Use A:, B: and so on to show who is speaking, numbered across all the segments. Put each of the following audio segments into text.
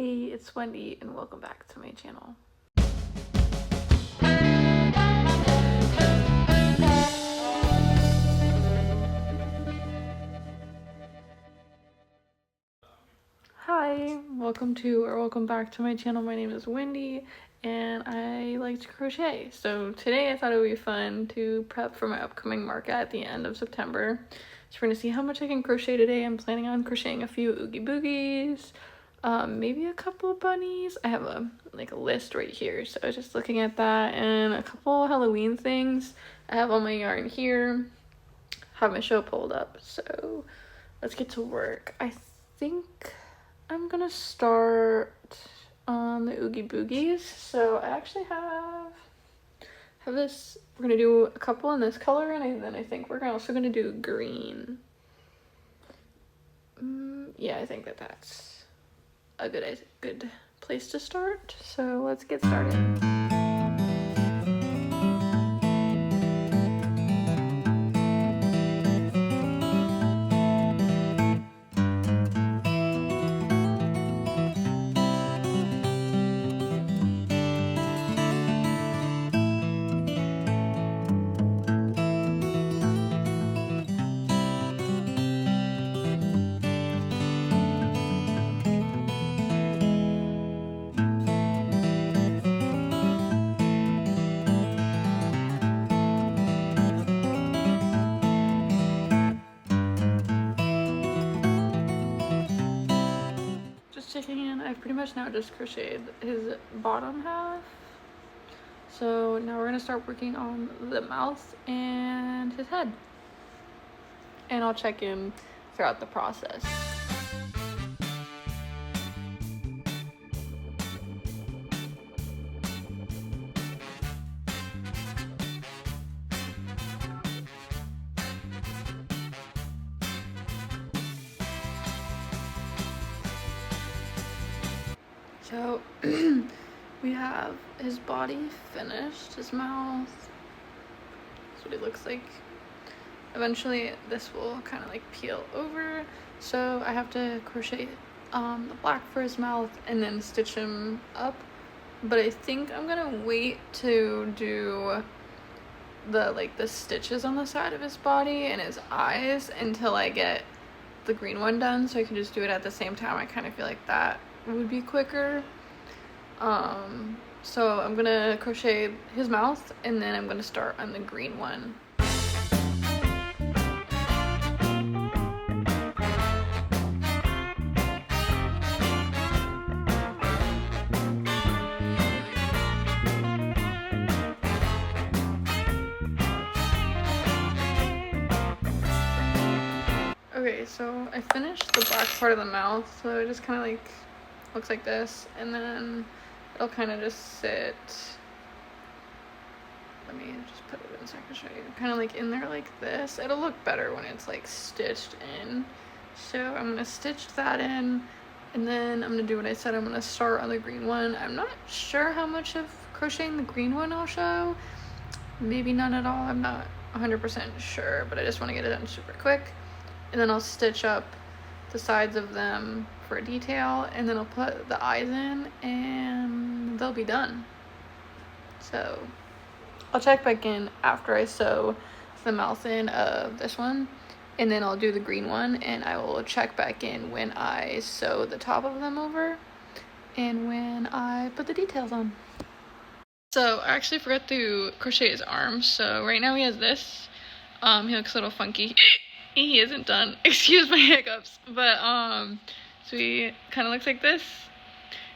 A: Hey, it's Wendy and welcome back to my channel. Hi, welcome back to my channel. My name is Wendy and I like to crochet. So today I thought it would be fun to prep for my upcoming market at the end of September. So we're gonna see how much I can crochet today. I'm planning on crocheting a few Oogie Boogies, maybe a couple of bunnies. I have a list right here, so I was just looking at that, and a couple Halloween things. I have all my yarn here, have my show pulled up, so let's get to work. I think I'm gonna start on the Oogie Boogies. So I actually have this. We're gonna do a couple in this color, and then I think we're also gonna do green. Yeah, I think that's a good place to start. So let's get started. Checking in, I've pretty much now just crocheted his bottom half. So now we're gonna start working on the mouth and his head. And I'll check in throughout the process. So we have his body finished, his mouth. That's what it looks like. Eventually this will kind of peel over, so I have to crochet the black for his mouth and then stitch him up. But I think I'm gonna wait to do the stitches on the side of his body and his eyes until I get the green one done, so I can just do it at the same time. I kind of feel like that would be quicker. So I'm gonna crochet his mouth and then I'm gonna start on the green one. Okay, so I finished the black part of the mouth, so it just kind of looks like this, and then it'll kind of just sit. Let me just put it in so I can show you. Kind of in there like this. It'll look better when it's stitched in. So I'm gonna stitch that in, and then I'm gonna do what I said. I'm gonna start on the green one. I'm not sure how much of crocheting the green one I'll show. Maybe none at all. I'm not 100% sure, but I just want to get it done super quick. And then I'll stitch up the sides of them for a detail, and then I'll put the eyes in and they'll be done. So I'll check back in after I sew the mouth in of this one, and then I'll do the green one, and I will check back in when I sew the top of them over and when I put the details on. So I actually forgot to crochet his arms. So right now he has this. He looks a little funky. He isn't done. Excuse my hiccups. But so he kind of looks like this.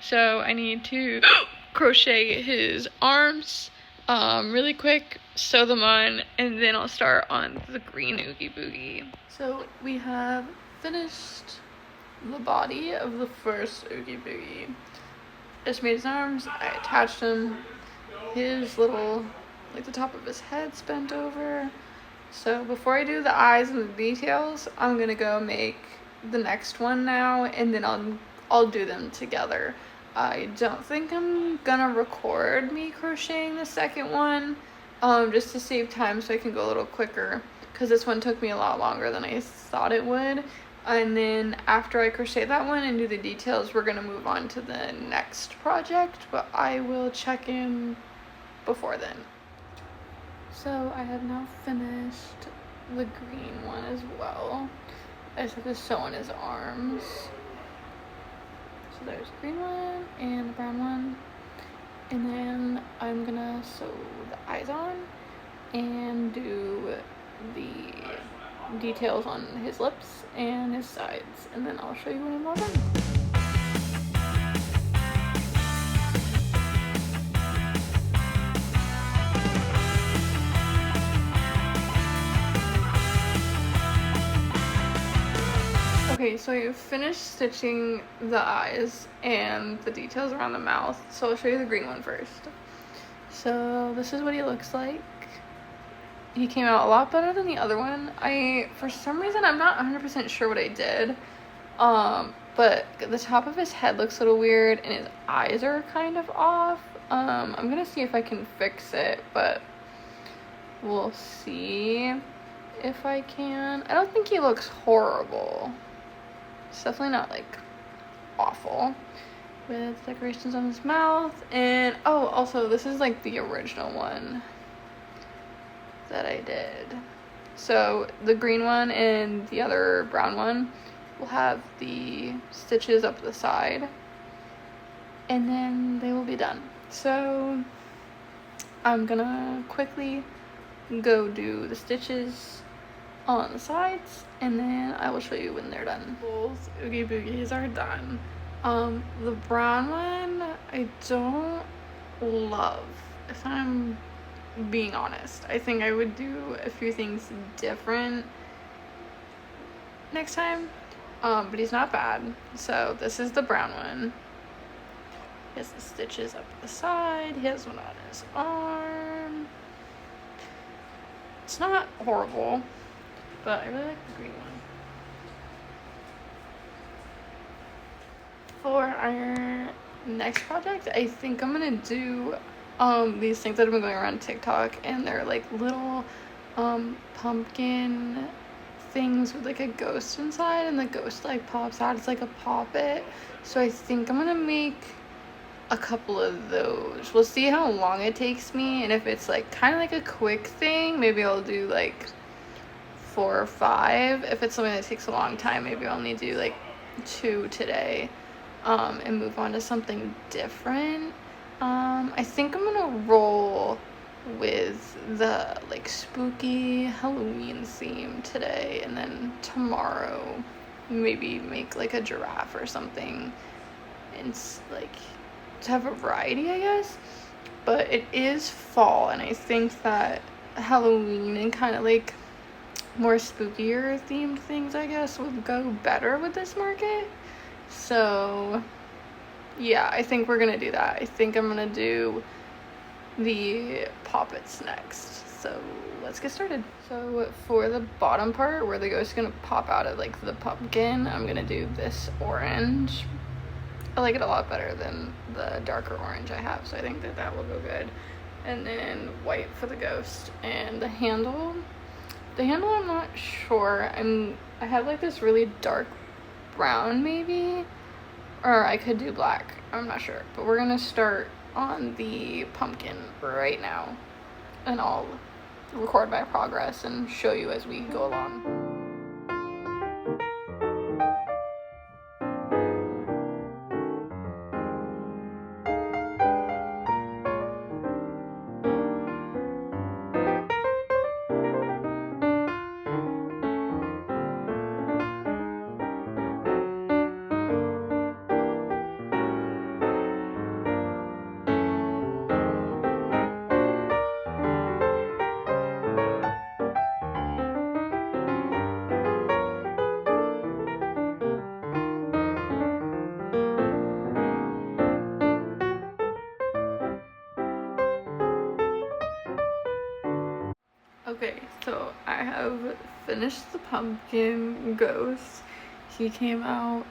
A: So I need to crochet his arms really quick, sew them on, and then I'll start on the green Oogie Boogie. So we have finished the body of the first Oogie Boogie. Just made his arms. I attached him. His little, the top of his head's bent over. So before I do the eyes and the details, I'm gonna go make the next one now, and then I'll do them together. I don't think I'm gonna record me crocheting the second one, just to save time so I can go a little quicker, because this one took me a lot longer than I thought it would. And then after I crochet that one and do the details, we're gonna move on to the next project, but I will check in before then. So I have now finished the green one as well. I just have to sew on his arms. So there's the green one and the brown one. And then I'm gonna sew the eyes on and do the details on his lips and his sides. And then I'll show you when I'm all done. Okay, so you finished stitching the eyes and the details around the mouth, so I'll show you the green one first. So this is what he looks like. He came out a lot better than the other one. For some reason, I'm not 100% sure what I did, but the top of his head looks a little weird and his eyes are kind of off. I'm gonna see if I can fix it, but we'll see if I can. I don't think he looks horrible. It's definitely not like awful. With decorations on his mouth. And oh, also this is like the original one that I did. So the green one and the other brown one will have the stitches up the side, and then they will be done. So I'm gonna quickly go do the stitches on the sides, and then I will show you when they're done. Both Oogie Boogies are done. The brown one I don't love, if I'm being honest. I think I would do a few things different next time, but he's not bad. So this is the brown one. He has the stitches up the side. He has one on his arm. It's not horrible, but I really like the green one. For our next project, I think I'm gonna do these things that have been going around TikTok, and they're like little pumpkin things with like a ghost inside, and the ghost like pops out. It's like a poppet. So I think I'm gonna make a couple of those. We'll see how long it takes me, and if it's like kind of like a quick thing, maybe I'll do like 4 or 5. If it's something that takes a long time, maybe I'll only do like 2 today, and move on to something different. I think I'm gonna roll with the like spooky Halloween theme today, and then tomorrow maybe make like a giraffe or something, and like to have a variety, I guess. But it is fall, and I think that Halloween and kind of like more spookier themed things, I guess, would go better with this market. So yeah, I think we're gonna do that. I think I'm gonna do the poppets next. So let's get started. So for the bottom part where the ghost is gonna pop out of like the pumpkin, I'm gonna do this orange. I like it a lot better than the darker orange I have, so I think that that will go good. And then white for the ghost. And the handle I'm not sure. I have like this really dark brown maybe, or I could do black. I'm not sure, but we're gonna start on the pumpkin right now, and I'll record my progress and show you as we go along. Okay, so I have finished the pumpkin ghost. He came out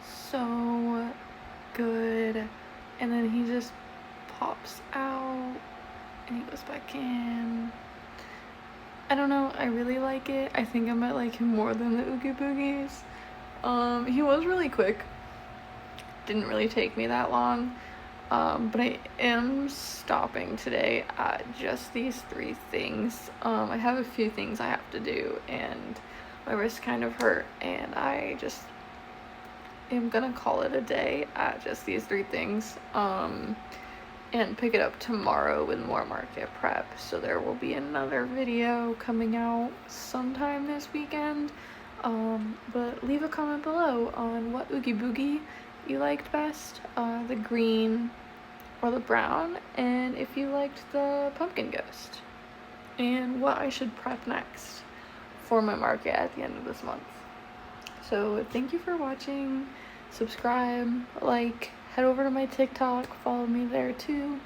A: so good, and then he just pops out and he goes back in. I don't know, I really like it. I think I might like him more than the Oogie Boogies. He was really quick. Didn't really take me that long. But I am stopping today at just these 3 things. I have a few things I have to do, and my wrist kind of hurt, and I just am gonna call it a day at just these 3 things. And pick it up tomorrow with more market prep. So there will be another video coming out sometime this weekend. But leave a comment below on what Oogie Boogie you liked best, the green or the brown, and if you liked the pumpkin ghost, and what I should prep next for my market at the end of this month. So thank you for watching. Subscribe, like, head over to my TikTok, follow me there too.